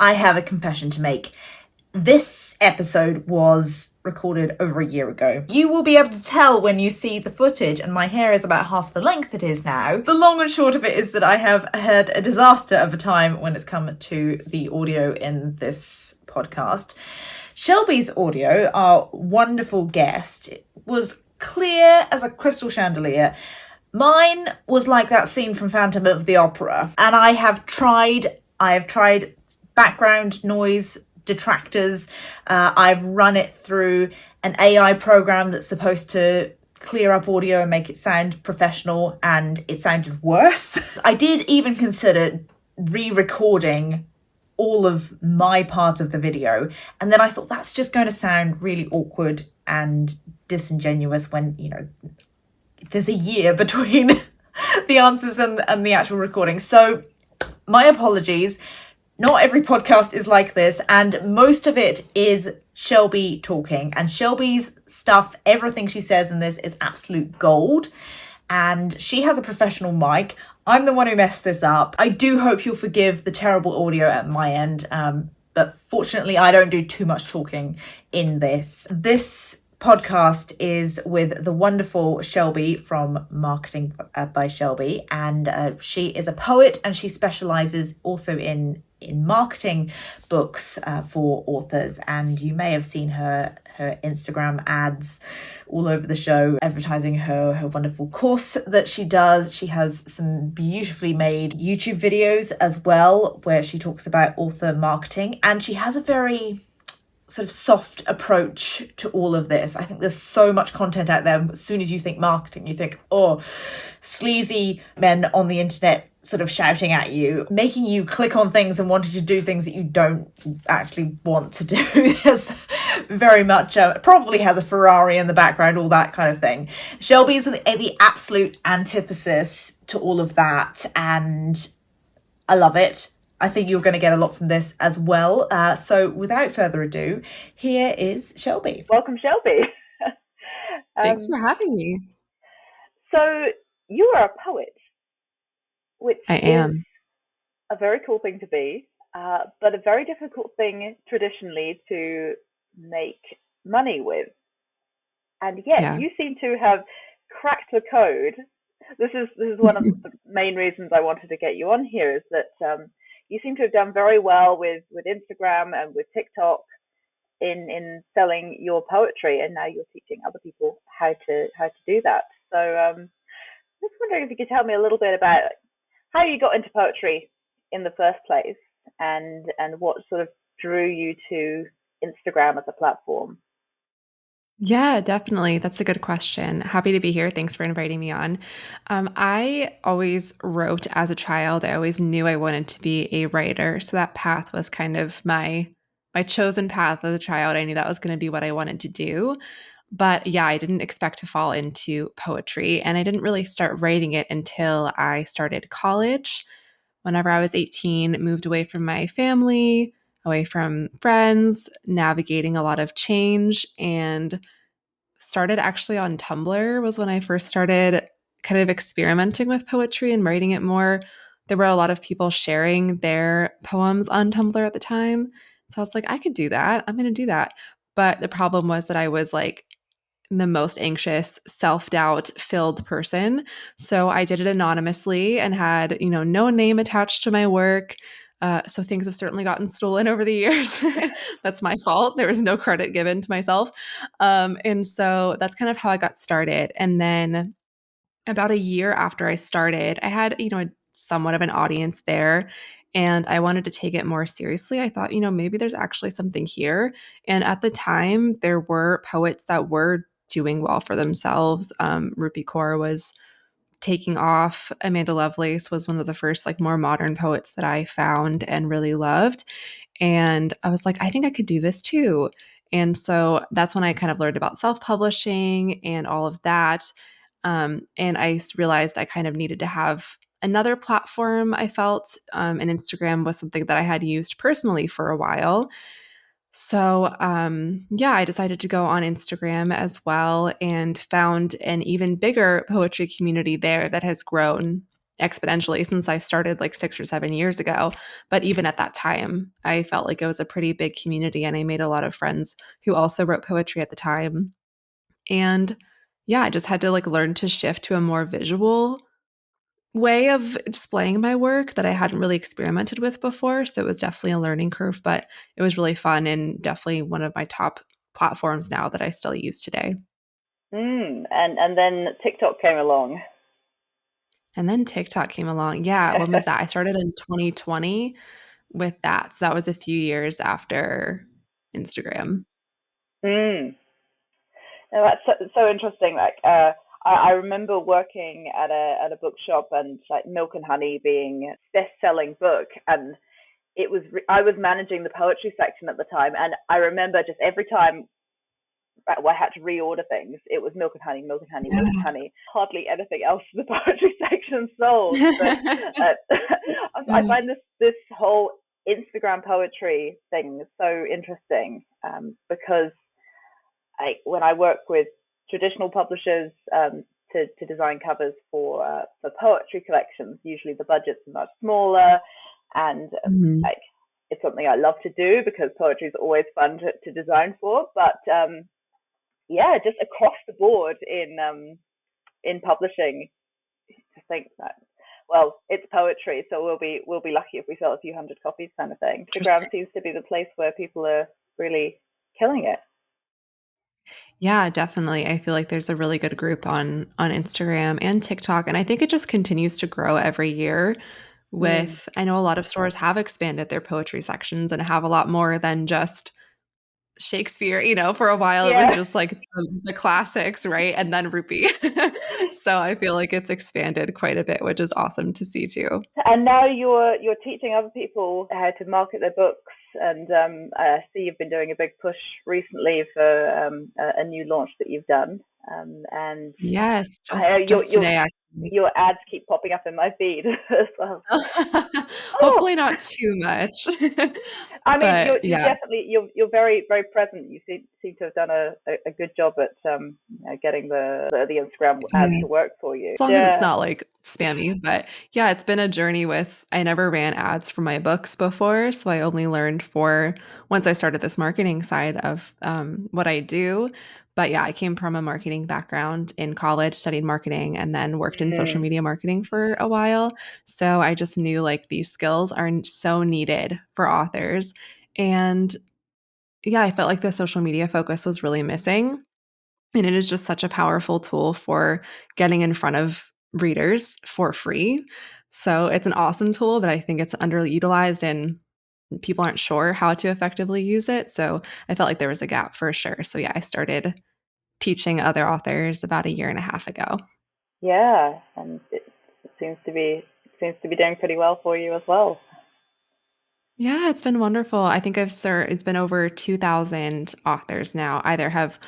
I have a confession to make. This episode was recorded over a year ago. You will be able to tell when you see the footage, and my hair is about half the length it is now. The long and short of it is that I have had a disaster of a time when it's come to the audio in this podcast. Shelby's audio, our wonderful guest, was clear as a crystal chandelier. Mine was like that scene from Phantom of the Opera, and I have tried background noise detractors. I've run it through an AI program that's supposed to clear up audio and make it sound professional, and it sounded worse. I did even consider re-recording all of my part of the video, and then I thought that's just going to sound really awkward and disingenuous when, you know, there's a year between the answers and the actual recording. So my apologies. Not every podcast is like this, and most of it is Shelby talking, and Shelby's stuff, everything she says in this is absolute gold, and she has a professional mic. I'm the one who messed this up. I do hope you'll forgive the terrible audio at my end, but fortunately I don't do too much talking in this. This podcast is with the wonderful Shelby from Marketing by Shelby, and she is a poet, and she specializes also in marketing books for authors, and you may have seen her Instagram ads all over the show advertising her wonderful course that she does. She has some beautifully made YouTube videos as well where she talks about author marketing, and she has a very sort of soft approach to all of this. I think there's so much content out there. As soon as you think marketing, you think, oh, sleazy men on the internet sort of shouting at you, making you click on things and wanting to do things that you don't actually want to do. There's very much, probably has a Ferrari in the background, all that kind of thing. Shelby is the absolute antithesis to all of that, and I love it. I think you're going to get a lot from this as well. So without further ado, here is Shelby. Welcome, Shelby. Thanks for having me. So you are a poet, which I am. is a very cool thing to be, but a very difficult thing traditionally to make money with. And yet you seem to have cracked the code. This is one of the main reasons I wanted to get you on here, is that you seem to have done very well with Instagram and with TikTok in selling your poetry, and now you're teaching other people how to do that. So just wondering if you could tell me a little bit about how you got into poetry in the first place, and what sort of drew you to Instagram as a platform. Yeah, definitely. That's a good question. Happy to be here. Thanks for inviting me on. I always wrote as a child. I always knew I wanted to be a writer. So that path was kind of my chosen path as a child. I knew that was going to be what I wanted to do. But yeah, I didn't expect to fall into poetry. And I didn't really start writing it until I started college. Whenever I was 18, moved away from my family, away from friends, navigating a lot of change, and started actually on Tumblr was when I first started kind of experimenting with poetry and writing it more. There were a lot of people sharing their poems on Tumblr at the time. So I was like, I could do that. I'm going to do that. But the problem was that I was like the most anxious, self-doubt filled person. So I did it anonymously and had, no name attached to my work. So things have certainly gotten stolen over the years. That's my fault. There was no credit given to myself. And so that's kind of how I got started. And then about a year after I started, I had, somewhat of an audience there, and I wanted to take it more seriously. I thought, maybe there's actually something here. And at the time, there were poets that were doing well for themselves. Rupi Kaur was taking off. Amanda Lovelace was one of the first like more modern poets that I found and really loved. And I was like, I think I could do this too. And so that's when I kind of learned about self-publishing and all of that. And I realized I kind of needed to have another platform, I felt, and Instagram was something that I had used personally for a while. So, I decided to go on Instagram as well and found an even bigger poetry community there that has grown. exponentially since I started like 6 or 7 years ago. But even at that time, I felt like it was a pretty big community and I made a lot of friends who also wrote poetry at the time. And yeah, I just had to like learn to shift to a more visual way of displaying my work that I hadn't really experimented with before. So it was definitely a learning curve, but it was really fun and definitely one of my top platforms now that I still use today. And then TikTok came along. And then TikTok came along. Yeah, when was that? I started in 2020 with that. So that was a few years after Instagram. Mm. No, that's so interesting. Like, I remember working at a bookshop and like Milk and Honey being best-selling book, and I was managing the poetry section at the time, and I remember just every time I had to reorder things, it was Milk and Honey, Milk and Honey, Milk and Honey. Hardly anything else in the poetry section sold. But I find this whole Instagram poetry thing so interesting, because when I work with traditional publishers, to design covers for poetry collections, usually the budgets are much smaller, and Mhm. like it's something I love to do because poetry is always fun to design for. But yeah, just across the board in publishing, to think that, well, it's poetry, so we'll be lucky if we sell a few hundred copies, kind of thing. Instagram seems to be the place where people are really killing it. Yeah, definitely. I feel like there's a really good group on Instagram and TikTok, and I think it just continues to grow every year Mm. with I know a lot of stores have expanded their poetry sections and have a lot more than just Shakespeare, for a while it was Yeah. just like the classics, right? And then Rupee. So I feel like it's expanded quite a bit, which is awesome to see too. And now you're teaching other people how to market their books, and I see you've been doing a big push recently for a new launch that you've done, and Yes, I, your just your today actually. your ads keep popping up in my feed as well. Oh, Hopefully not too much. I mean, But you're yeah. definitely you're very very present. You seem to have done a good job at getting the Instagram ads Yeah. to work for you. As long as it's Yeah. not, like, spammy, but, yeah, it's been a journey with I never ran ads for my books before, so I only learned for once I started this marketing side of, what I do, but, yeah, I came from a marketing background in college, studied marketing, and then worked in social Mm. media marketing for a while, so I just knew, like, these skills are so needed for authors, and, yeah, I felt like the social media focus was really missing. And it is just such a powerful tool for getting in front of readers for free. So it's an awesome tool, but I think it's underutilized and people aren't sure how to effectively use it. So I felt like there was a gap for sure. So yeah, I started teaching other authors about a year and a half ago. Yeah, and it seems to be doing pretty well for you as well. Yeah, it's been wonderful. I think it's been over 2,000 authors now either have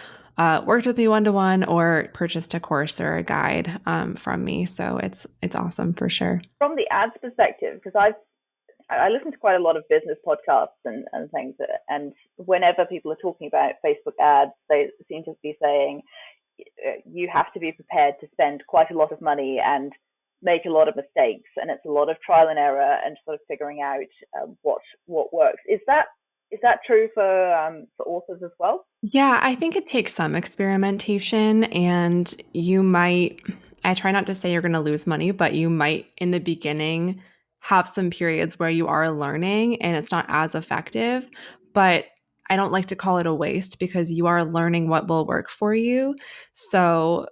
worked with me one to one or purchased a course or a guide from me. So it's awesome for sure. From the ads perspective, because I listen to quite a lot of business podcasts and things, and whenever people are talking about Facebook ads, they seem to be saying you have to be prepared to spend quite a lot of money and make a lot of mistakes, and it's a lot of trial and error and sort of figuring out what works. Is that true for authors as well? Yeah, I think it takes some experimentation, and I try not to say you're going to lose money, but you might in the beginning have some periods where you are learning and it's not as effective. But I don't like to call it a waste because you are learning what will work for you. So,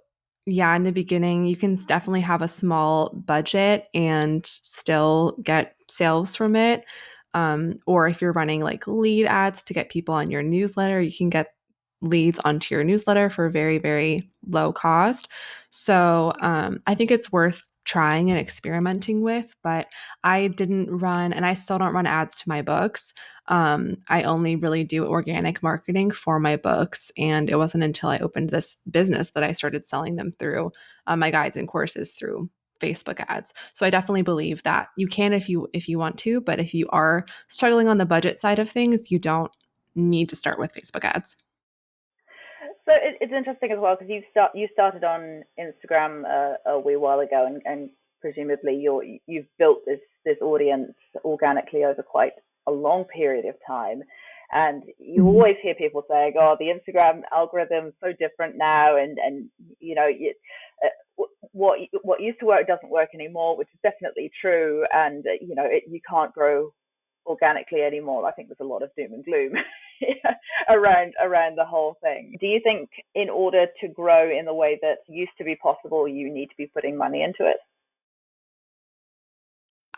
yeah, in the beginning, you can definitely have a small budget and still get sales from it. Or if you're running like lead ads to get people on your newsletter, you can get leads onto your newsletter for very, very low cost. So I think it's worth trying and experimenting with, but I didn't run and I still don't run ads to my books. I only really do organic marketing for my books. And it wasn't until I opened this business that I started selling them through my guides and courses through Facebook ads. So I definitely believe that you can if you want to, but if you are struggling on the budget side of things, you don't need to start with Facebook ads. So it's interesting as well because you started on Instagram a wee while ago, and presumably you've built this audience organically over quite a long period of time. And you always hear people saying, "Oh, the Instagram algorithm's so different now," and what used to work doesn't work anymore, which is definitely true. And you can't grow organically anymore. I think there's a lot of doom and gloom around the whole thing. Do you think in order to grow in the way that used to be possible, you need to be putting money into it?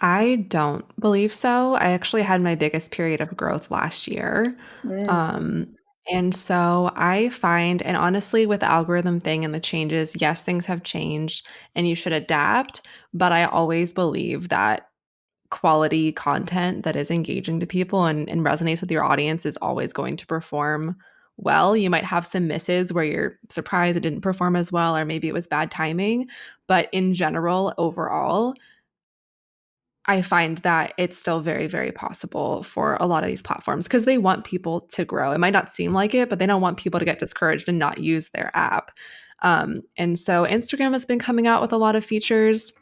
I don't believe so. I actually had my biggest period of growth last year. Mm. Um, and so I find, and honestly, with the algorithm thing and the changes, yes, things have changed and you should adapt. But I always believe that quality content that is engaging to people and resonates with your audience is always going to perform well. You might have some misses where you're surprised it didn't perform as well, or maybe it was bad timing. But in general, overall, I find that it's still very, very possible for a lot of these platforms because they want people to grow. It might not seem like it, but they don't want people to get discouraged and not use their app. And so Instagram has been coming out with a lot of features,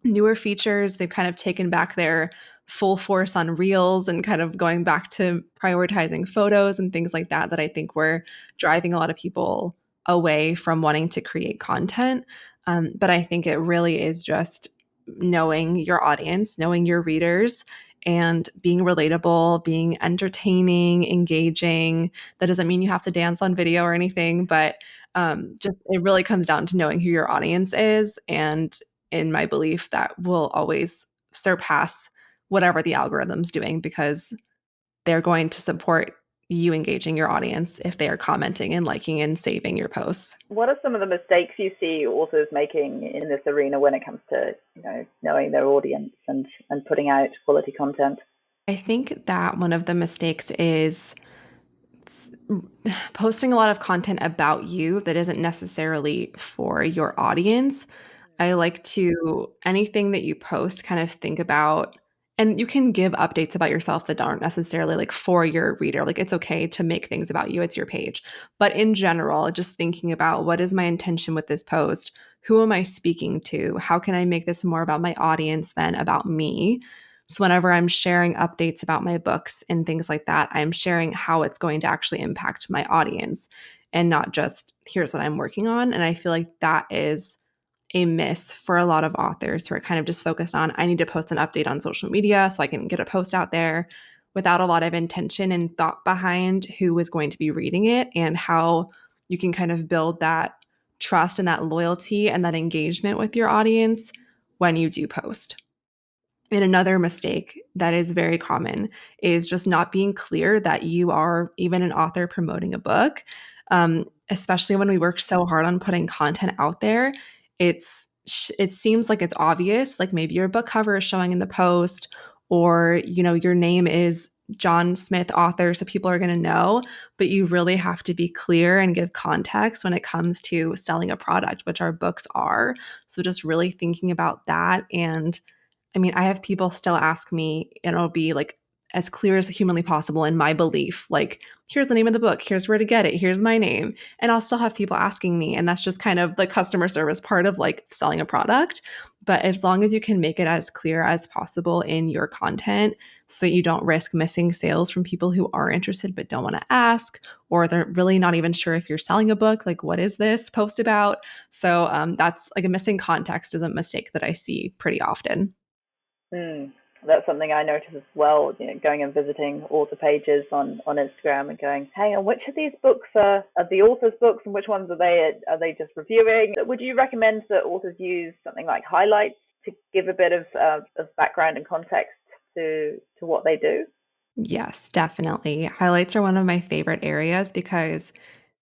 newer features. They've kind of taken back their full force on reels and kind of going back to prioritizing photos and things like that, that I think were driving a lot of people away from wanting to create content. But I think it really is just knowing your audience, knowing your readers, and being relatable, being entertaining, engaging. That doesn't mean you have to dance on video or anything, but just it really comes down to knowing who your audience is. And in my belief, that will always surpass whatever the algorithm's doing because they're going to support you engaging your audience if they are commenting and liking and saving your posts. What are some of the mistakes you see authors making in this arena when it comes to knowing their audience and putting out quality content? I think that one of the mistakes is posting a lot of content about you that isn't necessarily for your audience. I like to, anything that you post, kind of think about, and you can give updates about yourself that aren't necessarily like for your reader. Like it's okay to make things about you, it's your page. But in general, just thinking about what is my intention with this post? Who am I speaking to? How can I make this more about my audience than about me? So, whenever I'm sharing updates about my books and things like that, I'm sharing how it's going to actually impact my audience and not just here's what I'm working on. And I feel like that is a miss for a lot of authors who are kind of just focused on, I need to post an update on social media so I can get a post out there without a lot of intention and thought behind who is going to be reading it and how you can kind of build that trust and that loyalty and that engagement with your audience when you do post. And another mistake that is very common is just not being clear that you are even an author promoting a book. Especially when we work so hard on putting content out there, it seems like it's obvious. Like maybe your book cover is showing in the post, or your name is John Smith, author, so people are going to know. But you really have to be clear and give context when it comes to selling a product, which our books are. So just really thinking about that. And I mean, I have people still ask me, and it'll be like as clear as humanly possible in my belief, like, here's the name of the book, here's where to get it, here's my name. And I'll still have people asking me. And that's just kind of the customer service part of like selling a product. But as long as you can make it as clear as possible in your content so that you don't risk missing sales from people who are interested but don't want to ask, or they're really not even sure if you're selling a book, like, what is this post about? So that's like a missing context is a mistake that I see pretty often. Mm, that's something I notice as well, going and visiting author pages on Instagram and going, hang on, which of these books are the author's books and which ones are they just reviewing? Would you recommend that authors use something like highlights to give a bit of background and context to what they do? Yes, definitely. Highlights are one of my favorite areas because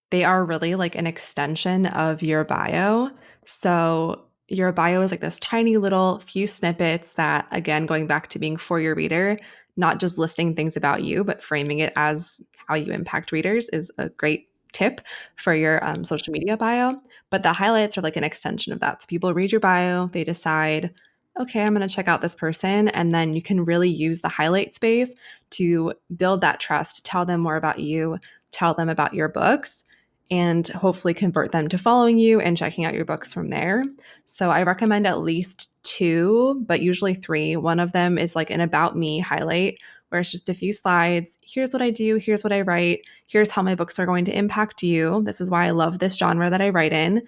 they are really like an extension of your bio. So your bio is like this tiny little few snippets that, again, going back to being for your reader, not just listing things about you, but framing it as how you impact readers is a great tip for your social media bio. But the highlights are like an extension of that. So people read your bio, they decide, okay, I'm going to check out this person. And then you can really use the highlight space to build that trust, tell them more about you, tell them about your books, and hopefully convert them to following you and checking out your books from there. So I recommend at least two, but usually three. One of them is like an about me highlight where it's just a few slides. Here's what I do. Here's what I write. Here's how my books are going to impact you. This is why I love this genre that I write in.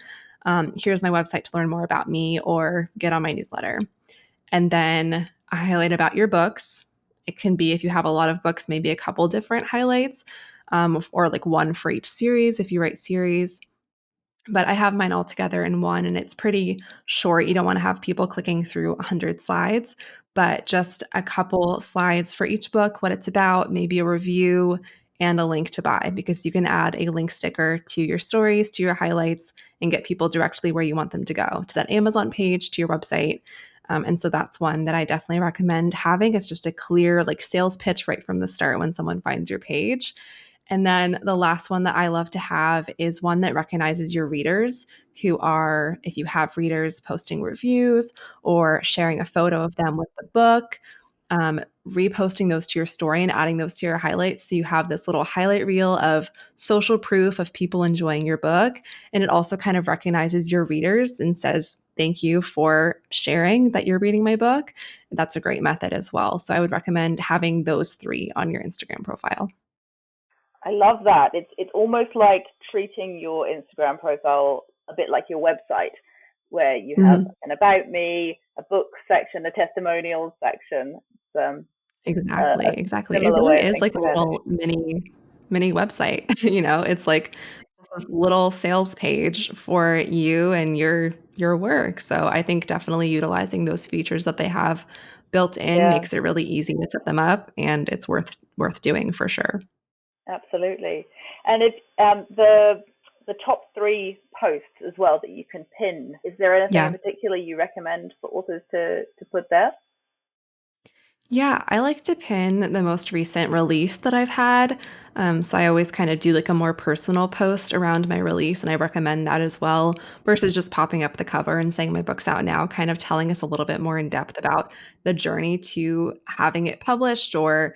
Here's my website to learn more about me or get on my newsletter. And then a highlight about your books. It can be, if you have a lot of books, maybe a couple different highlights, or like one for each series if you write series. But I have mine all together in one, and it's pretty short. You don't want to have people clicking through 100 slides, but just a couple slides for each book, what it's about, maybe a review and a link to buy, because you can add a link sticker to your stories, to your highlights, and get people directly where you want them to go, to that Amazon page, to your website. And so that's one that I definitely recommend having. It's just a clear like sales pitch right from the start when someone finds your page. And then the last one that I love to have is one that recognizes your readers, who are, if you have readers, posting reviews or sharing a photo of them with the book, reposting those to your story and adding those to your highlights. So you have this little highlight reel of social proof of people enjoying your book. And it also kind of recognizes your readers and says, thank you for sharing that you're reading my book. That's a great method as well. So I would recommend having those three on your Instagram profile. I love that. It's almost like treating your Instagram profile a bit like your website, where you have an about me, a book section, a testimonials section. It's, Exactly. It similar really way of is like a thinking about it. little mini website. It's like this little sales page for you and your work. So I think definitely utilizing those features that they have built in Yeah, makes it really easy to set them up, and it's worth doing for sure. absolutely. And if the top three posts as well that you can pin, is there anything in Yeah. particular you recommend for authors to put there? Yeah, I like to pin the most recent release that I've had. So I always kind of do like a more personal post around my release, and I recommend that as well, versus just popping up the cover and saying my book's out now, kind of telling us a little bit more in depth about the journey to having it published, or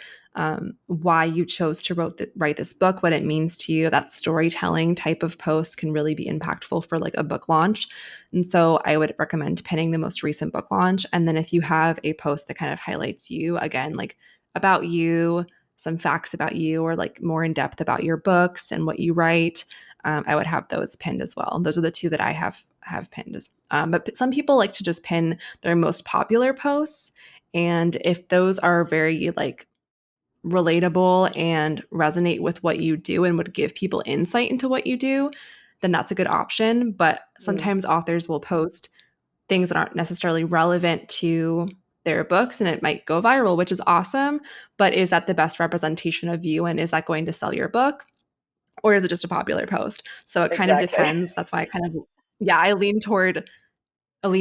why you chose to write this book, what it means to you. That storytelling type of post can really be impactful for like a book launch. And so I would recommend pinning the most recent book launch. And then if you have a post that kind of highlights you, again, like about you, some facts about you, or like more in depth about your books and what you write, I would have those pinned as well. Those are the two that I have pinned. But some people like to just pin their most popular posts. And if those are very like relatable and resonate with what you do and would give people insight into what you do, then that's a good option. But Mm, sometimes authors will post things that aren't necessarily relevant to their books, and it might go viral, which is awesome. But is that the best representation of you? And is that going to sell your book? Or is it just a popular post? So it kind of exactly. depends. That's why yeah, I lean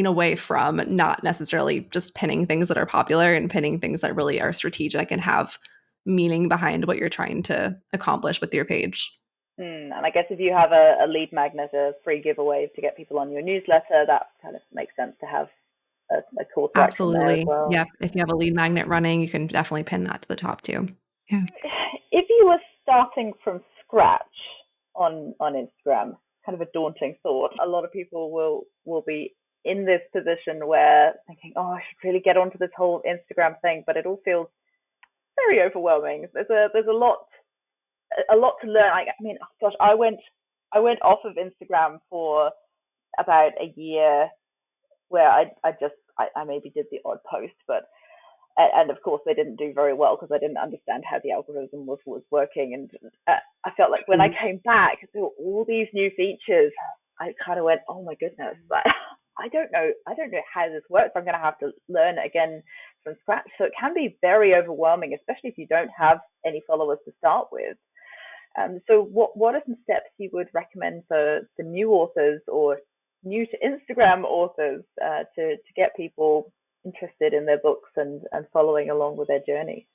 away from not necessarily just pinning things that are popular and pinning things that really are strategic and have meaning behind what you're trying to accomplish with your page. And I guess if you have a lead magnet, a free giveaway to get people on your newsletter, that kind of makes sense to have a call to action there as Absolutely. well. Yep. If you have a lead magnet running, you can definitely pin that to the top too. Yeah. If you were starting from scratch on Instagram, kind of a daunting thought. A lot of people will be in this position where thinking, oh, I should really get onto this whole Instagram thing, but it all feels very overwhelming. There's a lot to learn. I mean, oh gosh, I went off of Instagram for about a year where I maybe did the odd post, but and of course they didn't do very well because I didn't understand how the algorithm was working, and I felt like when I Mhm. came back there were all these new features. I kind of went, oh my goodness, but I don't know how this works. I'm going to have to learn again from scratch. So it can be very overwhelming, especially if you don't have any followers to start with. So what are some steps you would recommend for new authors or new to Instagram authors to get people interested in their books and following along with their journey?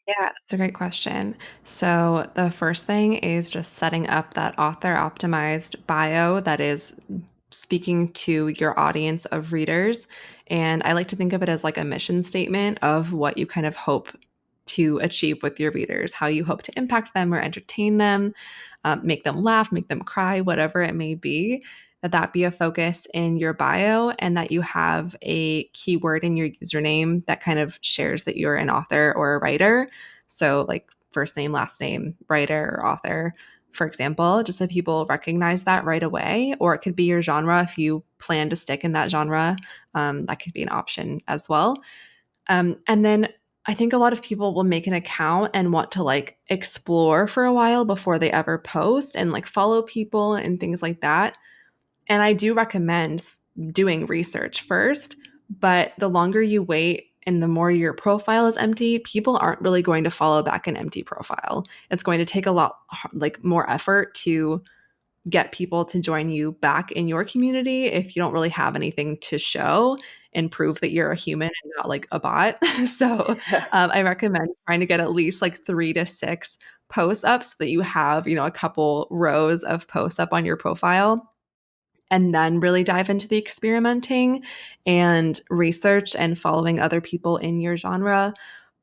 Yeah, that's a great question. So, the first thing is just setting up that author optimized bio that is speaking to your audience of readers. And I like to think of it as like a mission statement of what you kind of hope to achieve with your readers, how you hope to impact them or entertain them, make them laugh, make them cry, whatever it may be. that be a focus in your bio, and that you have a keyword in your username that kind of shares that you're an author or a writer. So like first name, last name, writer or author, for example, just so people recognize that right away. Or it could be your genre if you plan to stick in that genre. That could be an option as well. And then I think a lot of people will make an account and want to like explore for a while before they ever post and like follow people and things like that. And I do recommend doing research first, but the longer you wait and the more your profile is empty, people aren't really going to follow back an empty profile. It's going to take a lot like more effort to get people to join you back in your community if you don't really have anything to show and prove that you're a human and not like a bot. So I recommend trying to get at least like 3 to 6 posts up so that you have, a couple rows of posts up on your profile, and then really dive into the experimenting and research and following other people in your genre.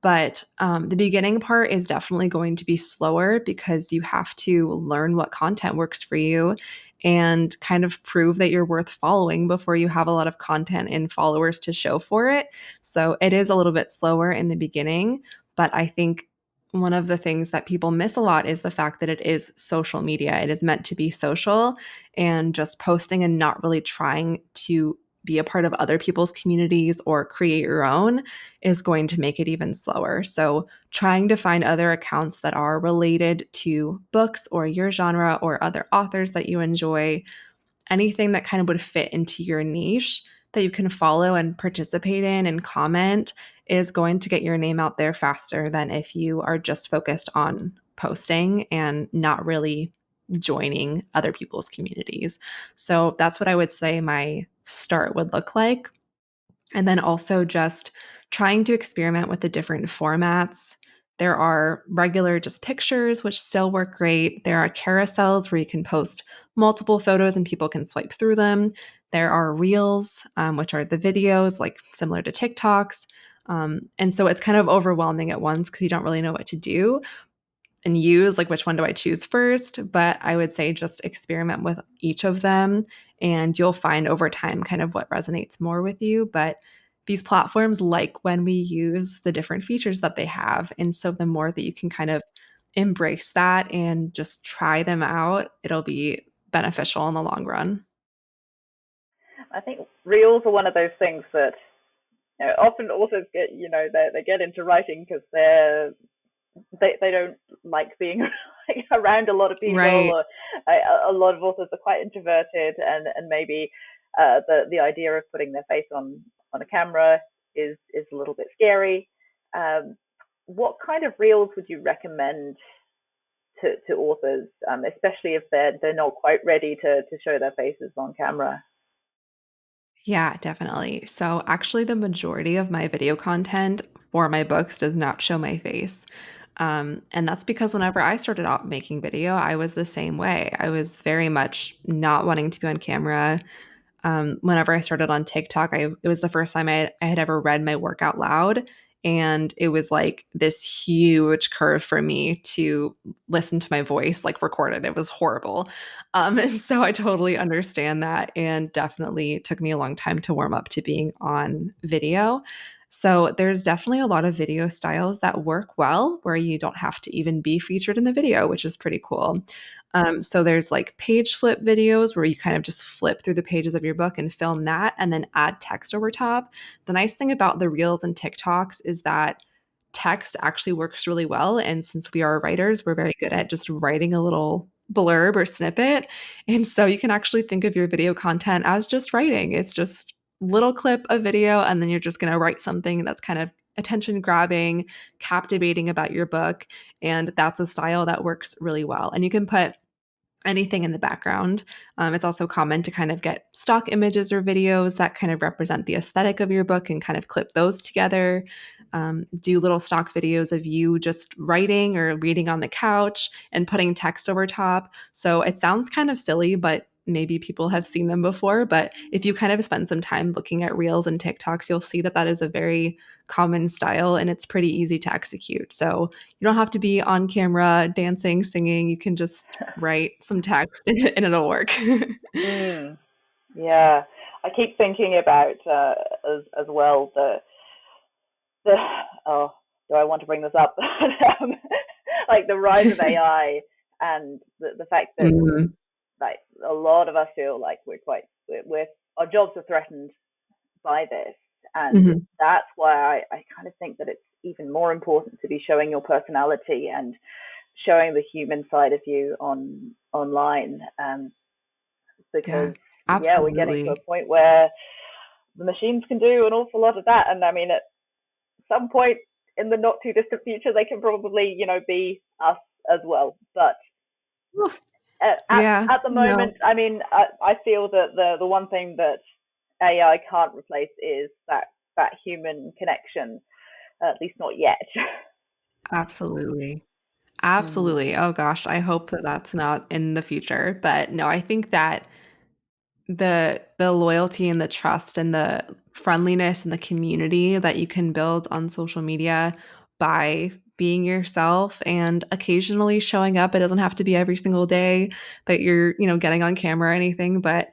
But the beginning part is definitely going to be slower because you have to learn what content works for you and kind of prove that you're worth following before you have a lot of content and followers to show for it. So it is a little bit slower in the beginning, but I think one of the things that people miss a lot is the fact that it is social media. It is meant to be social, and just posting and not really trying to be a part of other people's communities or create your own is going to make it even slower. So, trying to find other accounts that are related to books or your genre or other authors that you enjoy, anything that kind of would fit into your niche that you can follow and participate in and comment, is going to get your name out there faster than if you are just focused on posting and not really joining other people's communities. So that's what I would say my start would look like. And then also just trying to experiment with the different formats. There are regular just pictures, which still work great. There are carousels where you can post multiple photos and people can swipe through them. There are reels, which are the videos, like similar to TikToks. And so it's kind of overwhelming at once because you don't really know what to do and use, like which one do I choose first. But I would say just experiment with each of them and you'll find over time kind of what resonates more with you. But these platforms like when we use the different features that they have, and so the more that you can kind of embrace that and just try them out, it'll be beneficial in the long run. I think reels are one of those things that often authors get, they get into writing because they don't like being around a lot of people, Right. or a lot of authors are quite introverted, and maybe the idea of putting their face on a camera is a little bit scary. What kind of reels would you recommend to authors, especially if they're not quite ready to show their faces on camera? Yeah, definitely. So, actually, the majority of my video content for my books does not show my face. And that's because whenever I started out making video, I was the same way. I was very much not wanting to be on camera. Whenever I started on TikTok, it was the first time I had ever read my work out loud. And it was like this huge curve for me to listen to my voice like recorded. It was horrible. And so I totally understand that, and definitely took me a long time to warm up to being on video. So there's definitely a lot of video styles that work well where you don't have to even be featured in the video, which is pretty cool. So there's like page flip videos where you kind of just flip through the pages of your book and film that and then add text over top. The nice thing about the Reels and TikToks is that text actually works really well. And since we are writers, we're very good at just writing a little blurb or snippet. And so you can actually think of your video content as just writing. It's just little clip of video, and then you're just going to write something that's kind of attention grabbing, captivating about your book. And that's a style that works really well. And you can put anything in the background. It's also common to kind of get stock images or videos that kind of represent the aesthetic of your book and kind of clip those together. Do little stock videos of you just writing or reading on the couch and putting text over top. So it sounds kind of silly, but maybe people have seen them before. But if you kind of spend some time looking at Reels and TikToks, you'll see that that is a very common style and it's pretty easy to execute. So you don't have to be on camera dancing, singing. You can just write some text and it'll work. Mm. Yeah, I keep thinking about as well the oh, do I want to bring this up? Like the rise of AI and the fact that Mm-hmm. like a lot of us feel like we're our jobs are threatened by this, and Mm-hmm. that's why I kind of think that it's even more important to be showing your personality and showing the human side of you online, Yeah, because yeah, we're getting to a absolutely. point where the machines can do an awful lot of that, and I mean, at some point in the not too distant future, they can probably, be us as well. But Oof. at Yeah, at the no, moment, I mean, I feel that the one thing that AI can't replace is that human connection, at least not yet. absolutely. Mm. Absolutely. Oh gosh, I hope that that's not in the future. But no, I think that the loyalty and the trust and the friendliness and the community that you can build on social media by being yourself and occasionally showing up. It doesn't have to be every single day that you're, getting on camera or anything, but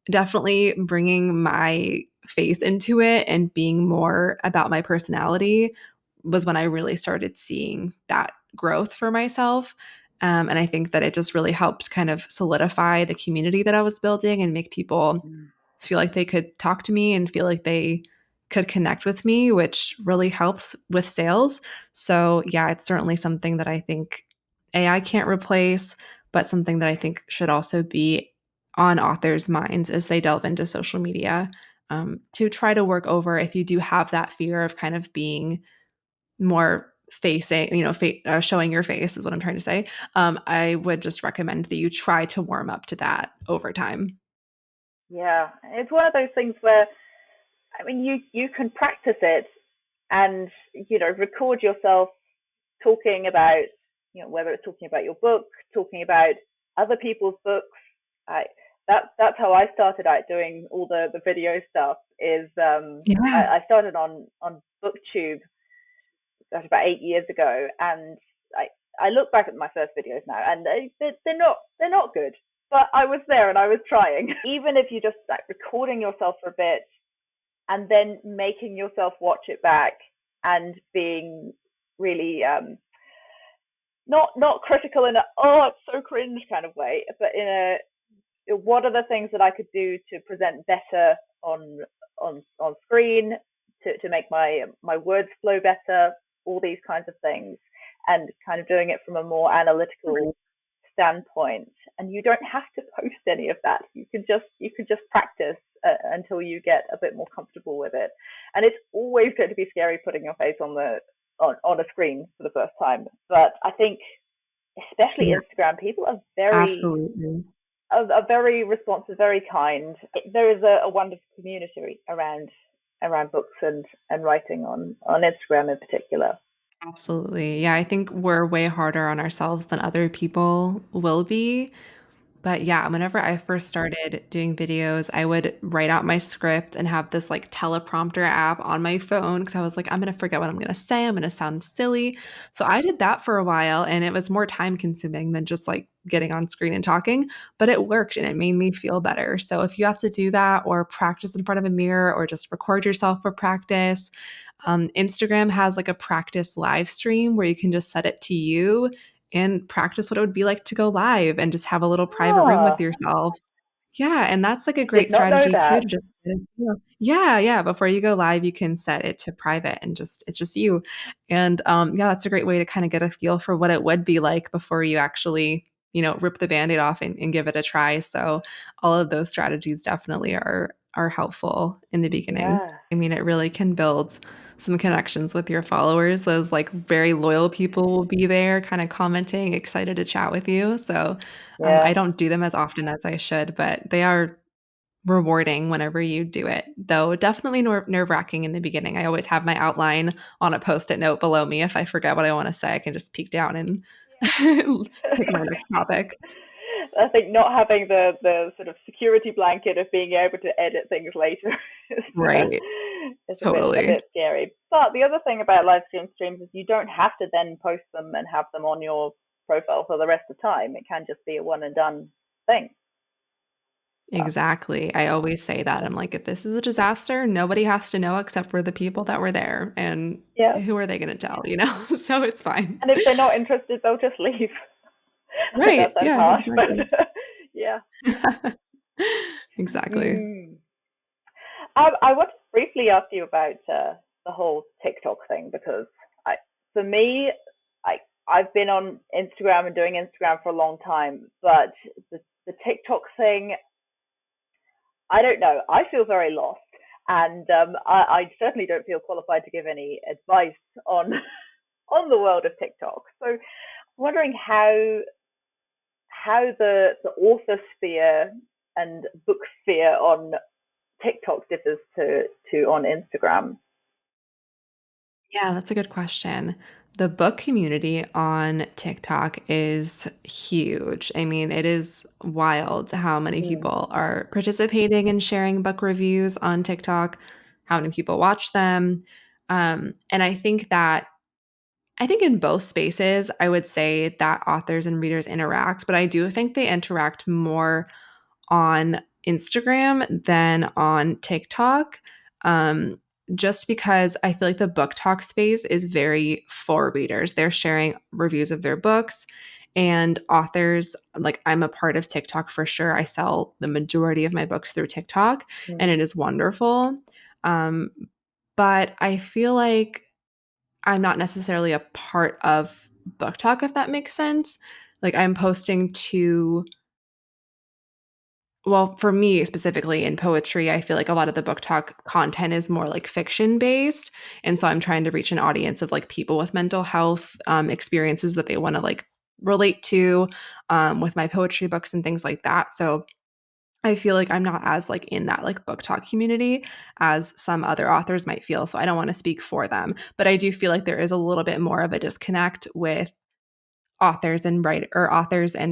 definitely bringing my face into it and being more about my personality was when I really started seeing that growth for myself. And I think that it just really helped kind of solidify the community that I was building and make people Mm. feel like they could talk to me and feel like they could connect with me, which really helps with sales. So, yeah, it's certainly something that I think AI can't replace, but something that I think should also be on authors' minds as they delve into social media, to try to work over if you do have that fear of kind of being more facing, showing your face is what I'm trying to say. I would just recommend that you try to warm up to that over time. Yeah, it's one of those things where I mean, you can practice it and record yourself talking about, whether it's talking about your book, talking about other people's books. I, that's how I started out doing all the video stuff. Is Yeah. I started on BookTube, gosh, about 8 years ago, and I look back at my first videos now, and they're not good. But I was there and I was trying. Even if you just like recording yourself for a bit and then making yourself watch it back and being really not critical in a oh it's so cringe kind of way, but in a what are the things that I could do to present better on screen, to make my words flow better, all these kinds of things, and kind of doing it from a more analytical standpoint. And you don't have to post any of that. You can just practice until you get a bit more comfortable with it. And it's always going to be scary putting your face on a screen for the first time. But I think especially Yeah, Instagram, people are absolutely. very responsive, very kind. There is a wonderful community around books and writing on Instagram in particular. Absolutely. Yeah, I think we're way harder on ourselves than other people will be. But yeah, whenever I first started doing videos, I would write out my script and have this like teleprompter app on my phone because I was like, I'm going to forget what I'm going to say. I'm going to sound silly. So I did that for a while and it was more time consuming than just like getting on screen and talking, but it worked and it made me feel better. So if you have to do that or practice in front of a mirror or just record yourself for practice, Instagram has like a practice live stream where you can just set it to you and practice what it would be like to go live and just have a little private room Ah, with yourself. Yeah, and that's like a did great not know strategy too that. to just get a feel. Yeah, yeah, before you go live, you can set it to private and just it's just you. And yeah, that's a great way to kind of get a feel for what it would be like before you actually, rip the band-aid off and give it a try. So all of those strategies definitely are helpful in the beginning. Yeah, I mean, it really can build some connections with your followers. Those like very loyal people will be there kind of commenting, excited to chat with you. So I yeah. don't do them as often as I should, but they are rewarding whenever you do it. Though definitely nerve-wracking in the beginning. I always have my outline on a post-it note below me. If I forget what I want to say, I can just peek down and pick my next topic. I think not having the sort of security blanket of being able to edit things later is, Right. is a Totally. bit scary. But the other thing about live streams is you don't have to then post them and have them on your profile for the rest of the time. It can just be a one and done thing. Exactly. I always say that. I'm like, if this is a disaster, nobody has to know except for the people that were there. And Yeah. who are they going to tell, you know? So it's fine. And if they're not interested, they'll just leave. I know that Right. sounds Yeah, harsh, but exactly. yeah. Exactly. Mm. I want to briefly ask you about the whole TikTok thing because for me, I, I've been on Instagram and doing Instagram for a long time, but the TikTok thing, I don't know. I feel very lost, and I certainly don't feel qualified to give any advice on on the world of TikTok. So, I'm wondering how the author sphere and book sphere on TikTok differs to on Instagram. Yeah, that's a good question. The book community on TikTok is huge. I mean, it is wild how many Mm, people are participating and sharing book reviews on TikTok, how many people watch them. And I think in both spaces, I would say that authors and readers interact, but I do think they interact more on Instagram than on TikTok. Um, just because I feel like the book talk space is very for readers. They're sharing reviews of their books and authors. Like, I'm a part of TikTok for sure. I sell the majority of my books through TikTok, and mm, it is wonderful. Um, but I feel like I'm not necessarily a part of book talk, if that makes sense. Like, I'm posting to well, for me specifically in poetry, I feel like a lot of the book talk content is more like fiction based. And so I'm trying to reach an audience of like people with mental health experiences that they want to like relate to with my poetry books and things like that. So I feel like I'm not as like in that like book talk community as some other authors might feel. So I don't want to speak for them. But I do feel like there is a little bit more of a disconnect with authors and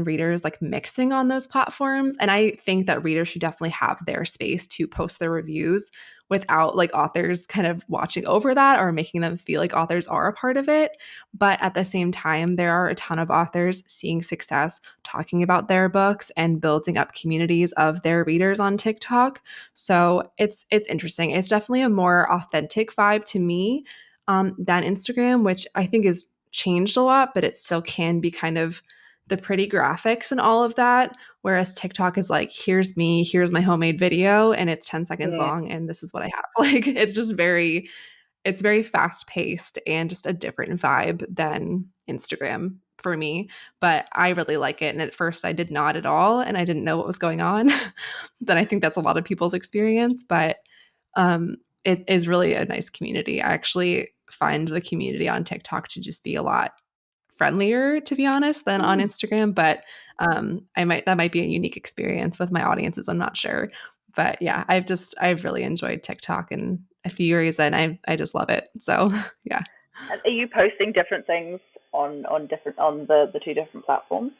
readers like mixing on those platforms, and I think that readers should definitely have their space to post their reviews without like authors kind of watching over that or making them feel like authors are a part of it. But at the same time, there are a ton of authors seeing success talking about their books and building up communities of their readers on TikTok. So it's interesting. It's definitely a more authentic vibe to me than Instagram, which I think is changed a lot, but it still can be kind of the pretty graphics and all of that. Whereas TikTok is like, here's me, here's my homemade video, and it's 10 seconds mm, long, and this is what I have. Like, it's very fast paced and just a different vibe than Instagram for me. But I really like it. And at first, I did not at all, and I didn't know what was going on. Then I think that's a lot of people's experience, but it is really a nice community. I actually find the community on TikTok to just be a lot friendlier, to be honest, than on mm. Instagram. But that might be a unique experience with my audiences. I'm not sure, but yeah, I've really enjoyed TikTok and a few years in, I just love it. So yeah. And are you posting different things on different on the two different platforms?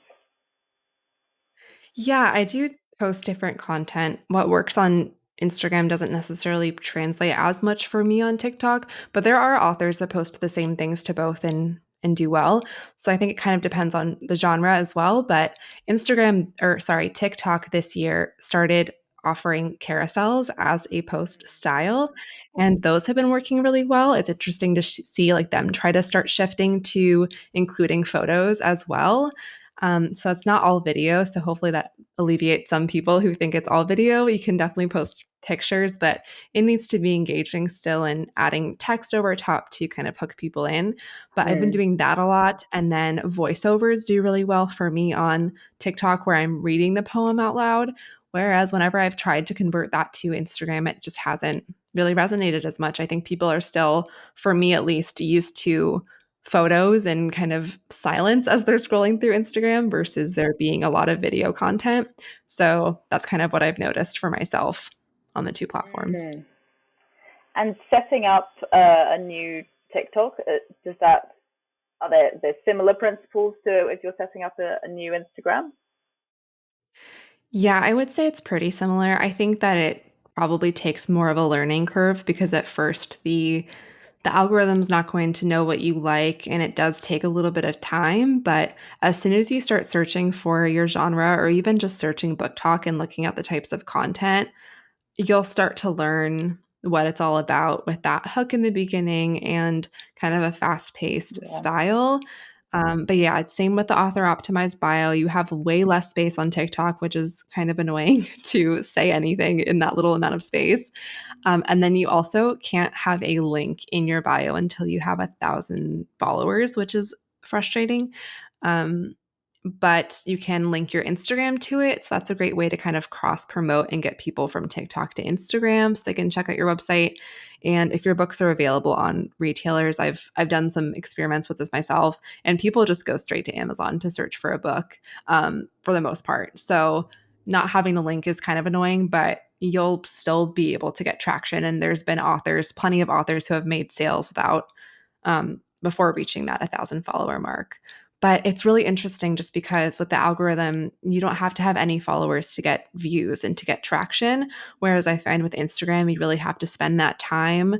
Yeah, I do post different content. What works on Instagram doesn't necessarily translate as much for me on TikTok, but there are authors that post the same things to both and do well. So I think it kind of depends on the genre as well, but TikTok this year started offering carousels as a post style, and those have been working really well. It's interesting to see like them try to start shifting to including photos as well. So it's not all video. So hopefully that alleviates some people who think it's all video. You can definitely post pictures, but it needs to be engaging still and adding text over top to kind of hook people in. But I've been Mm, doing that a lot. And then voiceovers do really well for me on TikTok where I'm reading the poem out loud. Whereas whenever I've tried to convert that to Instagram, it just hasn't really resonated as much. I think people are still, for me at least, used to photos and kind of silence as they're scrolling through Instagram versus there being a lot of video content. So that's kind of what I've noticed for myself on the two platforms. mm. And setting up a new TikTok, does that are there similar principles to if you're setting up a new Instagram? Yeah, I would say it's pretty similar. I think that it probably takes more of a learning curve because at first the the algorithm's not going to know what you like, and it does take a little bit of time. But as soon as you start searching for your genre, or even just searching book talk and looking at the types of content, you'll start to learn what it's all about with that hook in the beginning and kind of a fast-paced Yeah. style. But yeah, it's same with the author optimized bio. You have way less space on TikTok, which is kind of annoying to say anything in that little amount of space. And then you also can't have a link in your bio until you have 1,000 followers, which is frustrating. Um, but you can link your Instagram to it. So that's a great way to kind of cross promote and get people from TikTok to Instagram so they can check out your website. And if your books are available on retailers, I've done some experiments with this myself, and people just go straight to Amazon to search for a book for the most part. So not having the link is kind of annoying, but you'll still be able to get traction. And there's been plenty of authors who have made sales without before reaching that 1,000 follower mark. But it's really interesting just because with the algorithm, you don't have to have any followers to get views and to get traction. Whereas I find with Instagram, you really have to spend that time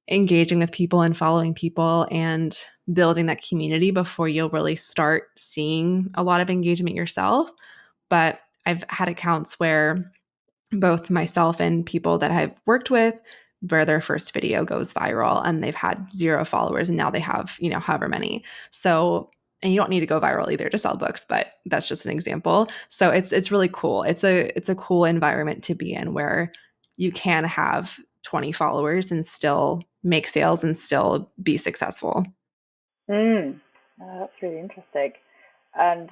engaging with people and following people and building that community before you'll really start seeing a lot of engagement yourself. But I've had accounts where both myself and people that I've worked with, where their first video goes viral and they've had 0 followers and now they have, however many. So, and you don't need to go viral either to sell books, but that's just an example. So it's really cool. It's a cool environment to be in where you can have 20 followers and still make sales and still be successful. That's really interesting. And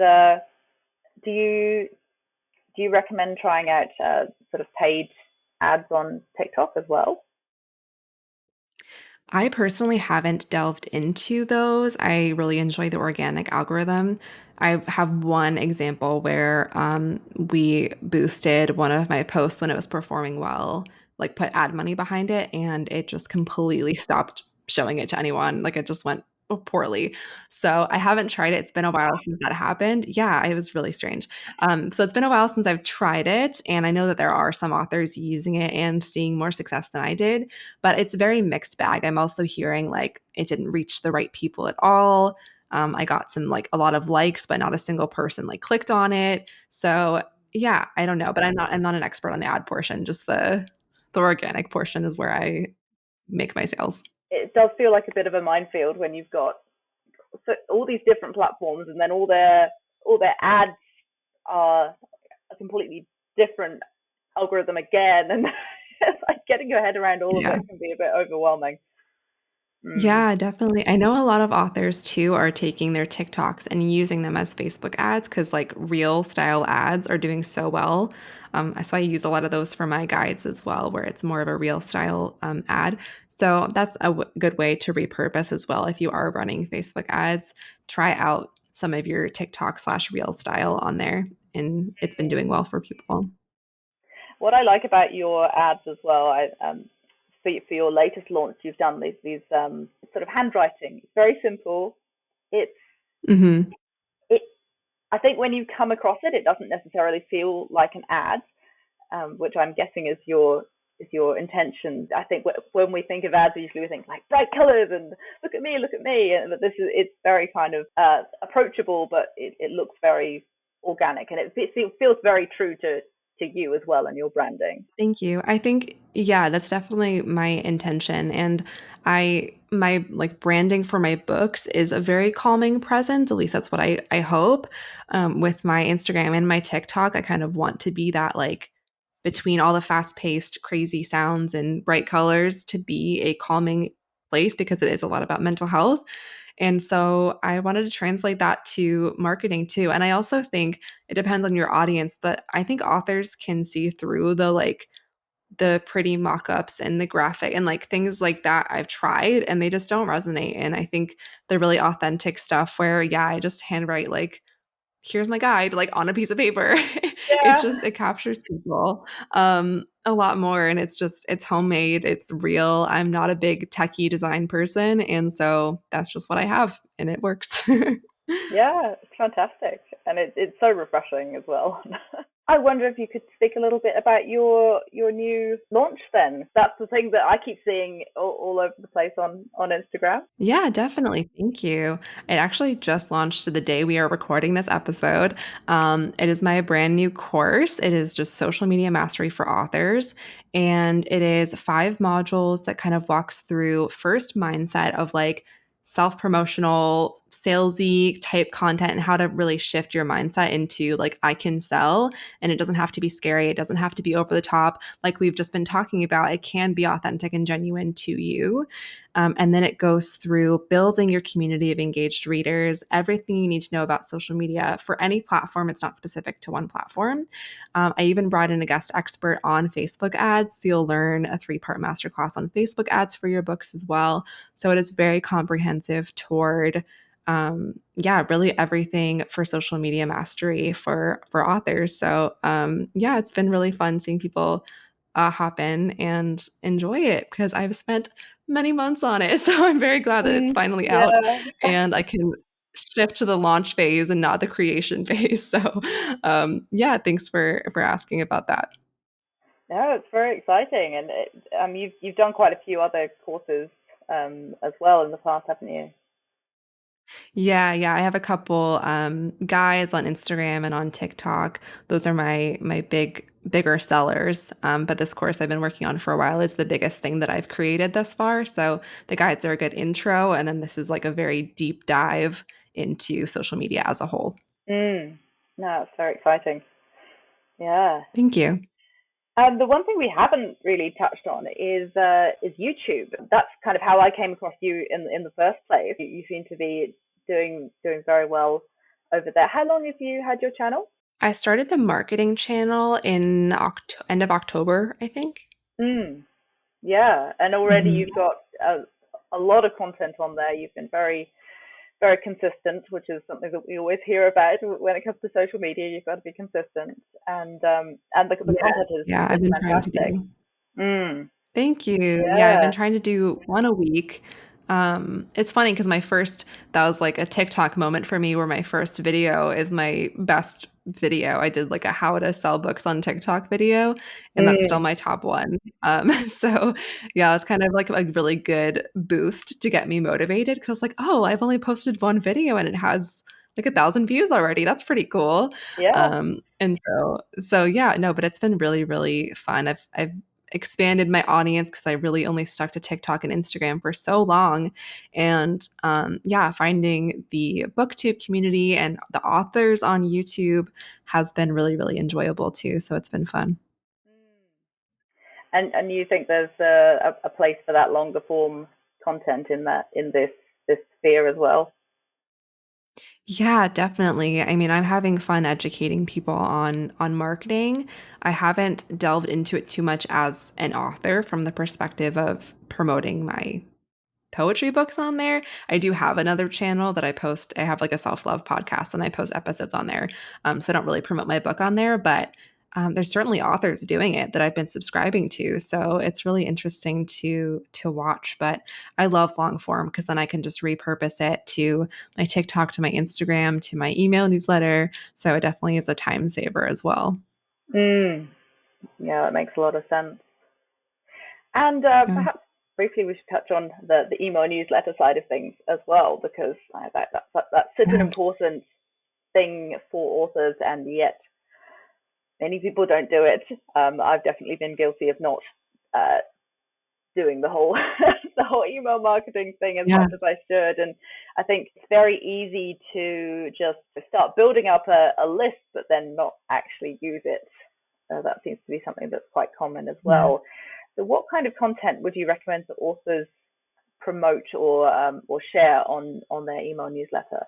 do you do you recommend trying out sort of paid ads on TikTok as well? I personally haven't delved into those. I really enjoy the organic algorithm. I have one example where we boosted one of my posts when it was performing well, like put ad money behind it, and it just completely stopped showing it to anyone. Like it just went poorly. So I haven't tried it. It's been a while since that happened. Yeah, it was really strange. So it's been a while since I've tried it, and I know that there are some authors using it and seeing more success than I did, but it's a very mixed bag. I'm also hearing like it didn't reach the right people at all. I got some like a lot of likes, but not a single person like clicked on it. So yeah, I don't know, but I'm not an expert on the ad portion. Just the organic portion is where I make my sales. It does feel like a bit of a minefield when you've got all these different platforms, and then all their ads are a completely different algorithm again, and it's like getting your head around all of Yeah. it can be a bit overwhelming. Mm. Yeah, definitely. I know a lot of authors too are taking their TikToks and using them as Facebook ads because like real style ads are doing so well. So I use a lot of those for my guides as well, where it's more of a real style ad. So that's a good way to repurpose as well. If you are running Facebook ads, try out some of your TikTok/real style on there, and it's been doing well for people. What I like about your ads as well, for your latest launch, you've done these sort of handwriting. It's very simple. It's Hmm. it. I think when you come across it, it doesn't necessarily feel like an ad, which I'm guessing is your intention. I think when we think of ads, usually we think like bright colors and look at me, and but it's very kind of approachable, but it looks very organic, and it feels very true to you as well and your branding. Thank you. I think, yeah, that's definitely my intention. And my like branding for my books is a very calming presence. At least that's what I hope. With my Instagram and my TikTok, I kind of want to be that like between all the fast paced, crazy sounds and bright colors to be a calming place because it is a lot about mental health. And so I wanted to translate that to marketing too. And I also think it depends on your audience, but I think authors can see through the pretty mock-ups and the graphic and like things like that I've tried and they just don't resonate. And I think the really authentic stuff where yeah, I just handwrite like here's my guide like on a piece of paper. Yeah. It captures people a lot more, and it's homemade, it's real. I'm not a big techie design person, and so that's just what I have and it works. Yeah, it's fantastic, and it's so refreshing as well. I wonder if you could speak a little bit about your new launch then. That's the thing that I keep seeing all over the place on Instagram. Yeah, definitely. Thank you. It actually just launched the day we are recording this episode. It is my brand new course. It is just social media mastery for authors. And it is 5 modules that kind of walks through first mindset of like self-promotional, salesy type content and how to really shift your mindset into like, I can sell and it doesn't have to be scary. It doesn't have to be over the top. Like we've just been talking about, it can be authentic and genuine to you. And then it goes through building your community of engaged readers, everything you need to know about social media for any platform. It's not specific to one platform. I even brought in a guest expert on Facebook ads. So you'll learn a 3-part masterclass on Facebook ads for your books as well. So it is very comprehensive toward yeah, really everything for social media mastery for authors. So yeah, it's been really fun seeing people hop in and enjoy it because I've spent many months on it. So I'm very glad that it's finally out Yeah. and I can shift to the launch phase and not the creation phase. So yeah, thanks for asking about that. No, it's very exciting, and you've done quite a few other courses as well in the past, haven't you? Yeah, I have a couple guides on Instagram and on TikTok. Those are my bigger sellers. But this course I've been working on for a while is the biggest thing that I've created thus far. So the guides are a good intro, and then this is like a very deep dive into social media as a whole. Mm. No, it's very exciting. Yeah. Thank you. The one thing we haven't really touched on is YouTube. That's kind of how I came across you in the first place. You seem to be doing very well over there. How long have you had your channel? I started the marketing channel in end of October, I think. Mm. Yeah, and already Mhm. you've got a lot of content on there. You've been very consistent, which is something that we always hear about when it comes to social media. You've got to be consistent, and the Yes. content Yeah, is I've been trying to fantastic. do. Mm. Thank you. Yeah, I've been Yeah. trying to do one a week. It's funny because that was like a TikTok moment for me where my first video is my best video. I did like a how to sell books on TikTok video, and that's still Mm. my top one. So yeah, it's kind of like a really good boost to get me motivated because I was like, oh, I've only posted one video and it has like 1,000 views already. That's pretty cool. Yeah. And so yeah, no, but it's been really, really fun. I've expanded my audience because I really only stuck to TikTok and Instagram for so long. And yeah, finding the booktube community and the authors on YouTube has been really, really enjoyable too. So it's been fun. And you think there's a place for that longer form content in this sphere as well? Yeah, definitely. I mean, I'm having fun educating people on marketing. I haven't delved into it too much as an author from the perspective of promoting my poetry books on there. I do have another channel that I post. I have like a self-love podcast and I post episodes on there. So I don't really promote my book on there, but there's certainly authors doing it that I've been subscribing to. So it's really interesting to watch. But I love long form because then I can just repurpose it to my TikTok, to my Instagram, to my email newsletter. So it definitely is a time saver as well. Mm. Yeah, that makes a lot of sense. And Yeah. perhaps briefly we should touch on the email newsletter side of things as well, because that's such an Yeah. important thing for authors, and yet many people don't do it. I've definitely been guilty of not uh, doing the whole the whole email marketing thing as Yeah. much as I should. And I think it's very easy to just start building up a list, but then not actually use it. That seems to be something that's quite common as Yeah. well. So, what kind of content would you recommend that authors promote or share on their email newsletter?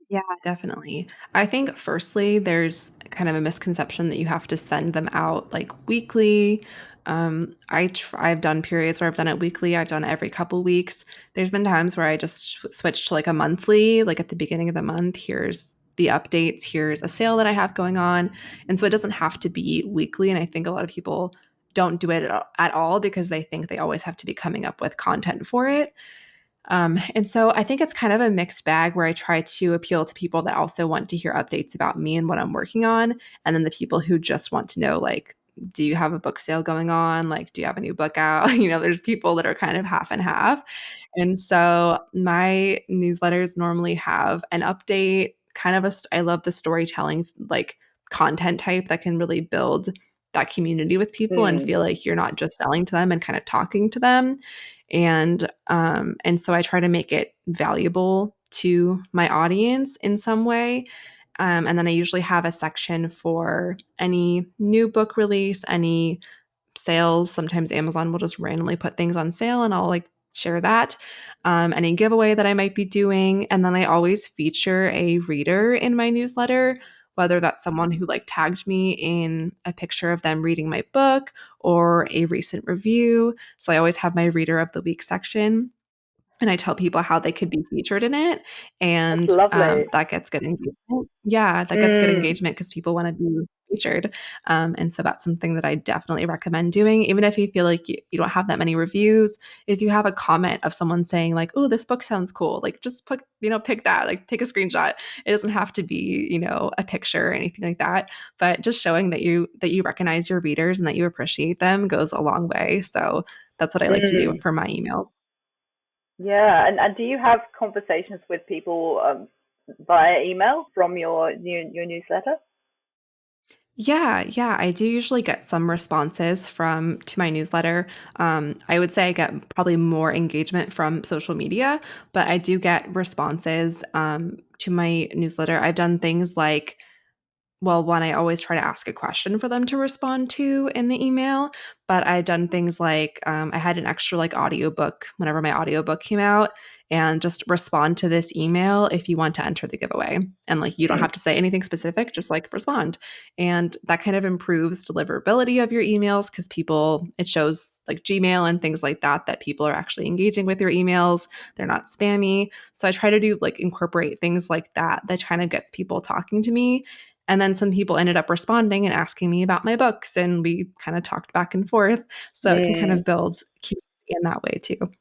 Yeah, definitely. I think firstly, there's kind of a misconception that you have to send them out like weekly. I've done periods where I've done it weekly. I've done it every couple weeks. There's been times where I just switched to like a monthly, like at the beginning of the month. Here's the updates. Here's a sale that I have going on, and so it doesn't have to be weekly. And I think a lot of people don't do it at all because they think they always have to be coming up with content for it. And so I think it's kind of a mixed bag where I try to appeal to people that also want to hear updates about me and what I'm working on. And then the people who just want to know, like, do you have a book sale going on? Like, do you have a new book out? There's people that are kind of half and half. And so my newsletters normally have an update, kind of I love the storytelling, like content type that can really build that community with people and Mm. feel like you're not just selling to them and kind of talking to them. And so I try to make it valuable to my audience in some way. And then I usually have a section for any new book release, any sales. Sometimes Amazon will just randomly put things on sale and I'll like share that. Any giveaway that I might be doing. And then I always feature a reader in my newsletter, whether that's someone who like tagged me in a picture of them reading my book or a recent review. So I always have my reader of the week section and I tell people how they could be featured in it, That's and lovely. that gets good engagement. Yeah, that gets good Mm. engagement because people wanna be featured, and so that's something that I definitely recommend doing, even if you feel like you don't have that many reviews. If you have a comment of someone saying like, "Oh, this book sounds cool," like, just pick that, like, take a screenshot. It doesn't have to be, a picture or anything like that, but just showing that you recognize your readers and that you appreciate them goes a long way, so that's what I like to do Mm. for my emails. Yeah, and do you have conversations with people via email from your newsletter? Yeah, yeah, I do usually get some responses from to my newsletter. I would say I get probably more engagement from social media, but I do get responses to my newsletter. I've done things like well, one, I always try to ask a question for them to respond to in the email, but I've done things like I had an extra like audiobook whenever my audiobook came out, and just respond to this email if you want to enter the giveaway. And like you don't Mm. have to say anything specific, just like respond. And that kind of improves deliverability of your emails because it shows like Gmail and things like that people are actually engaging with your emails. They're not spammy. So I try to do like incorporate things like that kind of gets people talking to me, and then some people ended up responding and asking me about my books, and we kind of talked back and forth. So it can kind Mm. of build community in that way too.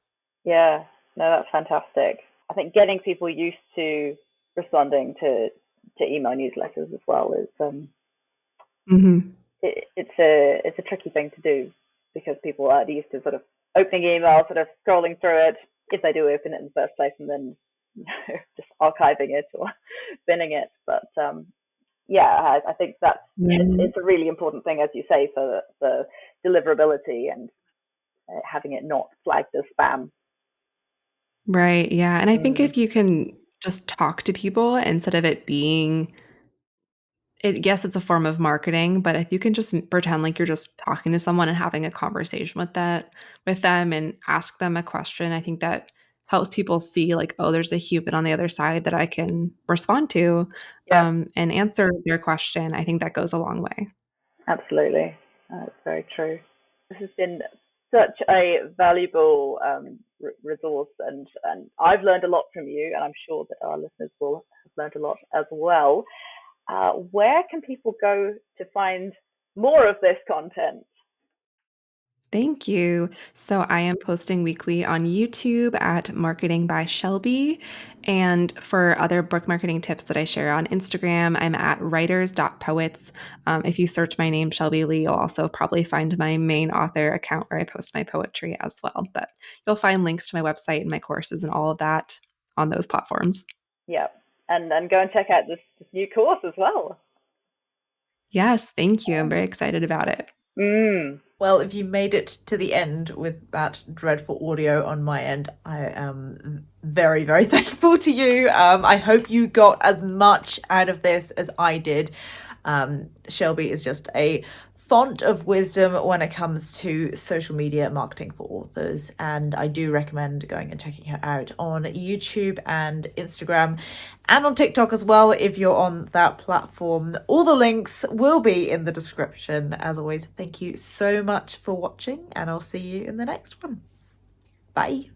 Yeah, no, that's fantastic. I think getting people used to responding to email newsletters as well is Hmm. it's a tricky thing to do because people are used to sort of opening email, sort of scrolling through it if they do open it in the first place, and then just archiving it or binning it. But yeah, I think that's it's a really important thing, as you say, for the deliverability and having it not flagged as spam. Right. Yeah. And I think Mm. if you can just talk to people instead of it being yes, it's a form of marketing, but if you can just pretend like you're just talking to someone and having a conversation with them and ask them a question, I think that helps people see like, oh, there's a human on the other side that I can respond to Yeah, and answer their question. I think that goes a long way. absolutely. That's very true. This has been such a valuable resource, and I've learned a lot from you, and I'm sure that our listeners will have learned a lot as well. Where can people go to find more of this content? Thank you. So I am posting weekly on YouTube at Marketing by Shelby. And for other book marketing tips that I share on Instagram, I'm at writers.poets. If you search my name, Shelby Lee, you'll also probably find my main author account where I post my poetry as well. But you'll find links to my website and my courses and all of that on those platforms. Yeah, and go and check out this new course as well. Yes, thank you. I'm very excited about it. Mm. Well, if you made it to the end with that dreadful audio on my end, I am very, very thankful to you. I hope you got as much out of this as I did. Shelby is just a font of wisdom when it comes to social media marketing for authors, and I do recommend going and checking her out on YouTube and Instagram and on TikTok as well if you're on that platform. All the links will be in the description. As always, thank you so much for watching, and I'll see you in the next one. Bye.